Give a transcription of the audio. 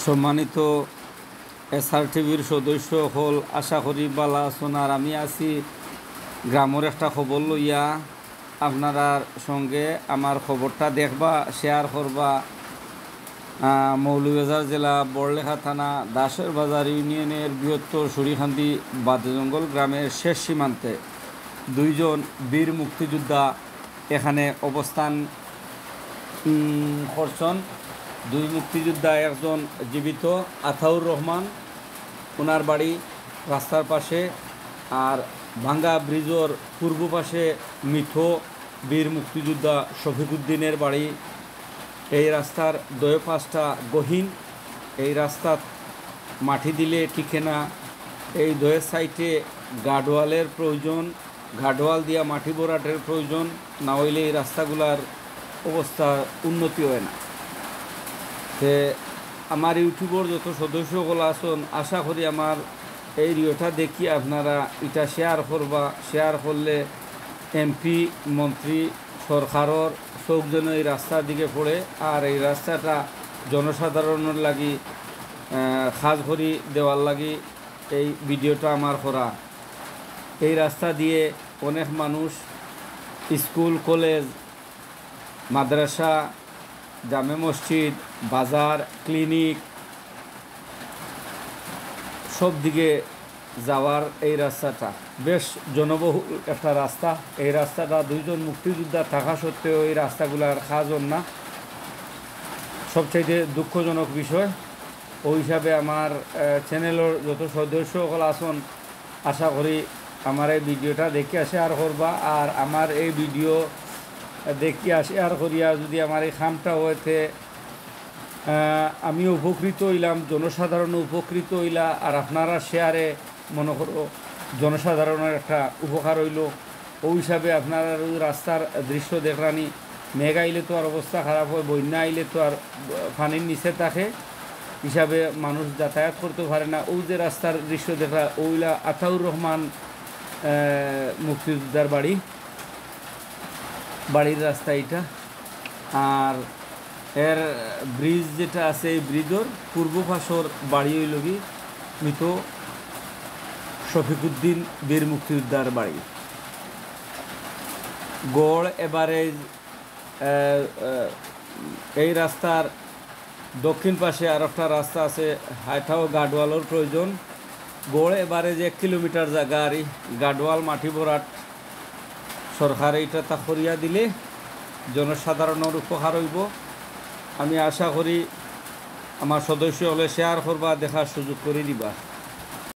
সম্মানিত এসআর টিভির সদস্য হল, আশা করি বালা আছেন। আর আমি আছি গ্রামের একটা খবর লইয়া আপনার সঙ্গে আমার খবরটা দেখবা, শেয়ার করবা। মৌলভীবাজার জেলা বড়লেখা থানা দাসের বাজার ইউনিয়নের বৃহত্তর সুরিখান্দি বাদজঙ্গল গ্রামের শেষ সীমান্তে দুইজন বীর মুক্তিযোদ্ধা এখানে অবস্থান করছেন। দুই মুক্তিযোদ্ধা, একজন জীবিত আতাউর রহমান, ওনার বাড়ি রাস্তার পাশে, আর ভাঙ্গা ব্রিজের পূর্ব পাশে মৃত বীর মুক্তিযোদ্ধা শফিকুদ্দিনের বাড়ি। এই রাস্তার দয়ে পাঁচটা গহীন, এই রাস্তাত মাটি দিলে টিকে না। এই দয়ের সাইডে গার্ডওয়ালের প্রয়োজন, গার্ডওয়াল দিয়া মাটি ভরাটের প্রয়োজন, না হইলে এই রাস্তাগুলার অবস্থা উন্নতি হয় না। তে আমার ইউটিউবের যত সদস্যগুলো আছেন, আশা করি আমার এই ভিডিওটা দেখি আপনারা এটা শেয়ার করবা। শেয়ার করলে এমপি, মন্ত্রী, সরকারের চোখ যেন এই রাস্তার দিকে পড়ে, আর এই রাস্তাটা জনসাধারণের লাগি খাস করি দেওয়ার লাগি এই ভিডিওটা আমার করা। এই রাস্তা দিয়ে অনেক মানুষ স্কুল, কলেজ, মাদ্রাসা, জামে মসজিদ, বাজার, ক্লিনিক সব দিকে যাওয়ার এই রাস্তাটা বেশ জনবহুল একটা রাস্তা। এই রাস্তাটা দুইজন মুক্তিযোদ্ধা থাকা সত্ত্বেও এই রাস্তাগুলার কাজও না, সবচাইতে দুঃখজনক বিষয়। ওই হিসাবে আমার চ্যানেলের যত সদস্যসকল আছেন, আশা করি আমার এই ভিডিওটা দেখিয়া শেয়ার করবা। আর আমার এই ভিডিও দেখিয়া শেয়ার করিয়া যদি আমার এই কামটা হইতে আমি উপকৃত হইলাম, জনসাধারণ উপকৃত হইলা, আর আপনারা শেয়ারে মনে করো জনসাধারণের একটা উপকার হইল। ওই হিসাবে আপনারা রাস্তার দৃশ্য দেখরানি, মেঘ আইলে তো আর অবস্থা খারাপ হয়, বন্যা আইলে তো আর পানির নিচে থাকে, হিসাবে মানুষ যাতায়াত করতে পারে না। ওই যে রাস্তার দৃশ্য দেখরা, ওইলা আতাউর রহমান মুক্তিযোদ্ধার বাড়ির রাস্তা এটা। আর এর ব্রিজ যেটা আছে, এই ব্রিজের পূর্ব পাশের বাড়ি হইল কি মৃত শফিকুদ্দিন বীর মুক্তিযোদ্ধার বাড়ি। গড় এভারেজ এই রাস্তার দক্ষিণ পাশে আর একটা রাস্তা আছে, হাইটাও গার্ডওয়ালের প্রয়োজন। গড় এভারেজ 1 কিলোমিটার জায়গা, আর গার্ডওয়াল মাটি ভরাট সরকার এইটা তা করিয়া দিলে জনসাধারণের উপকার হইব। আমি আশা করি আমার সদস্য হলে শেয়ার করবা, দেখার সুযোগ করে দিবা।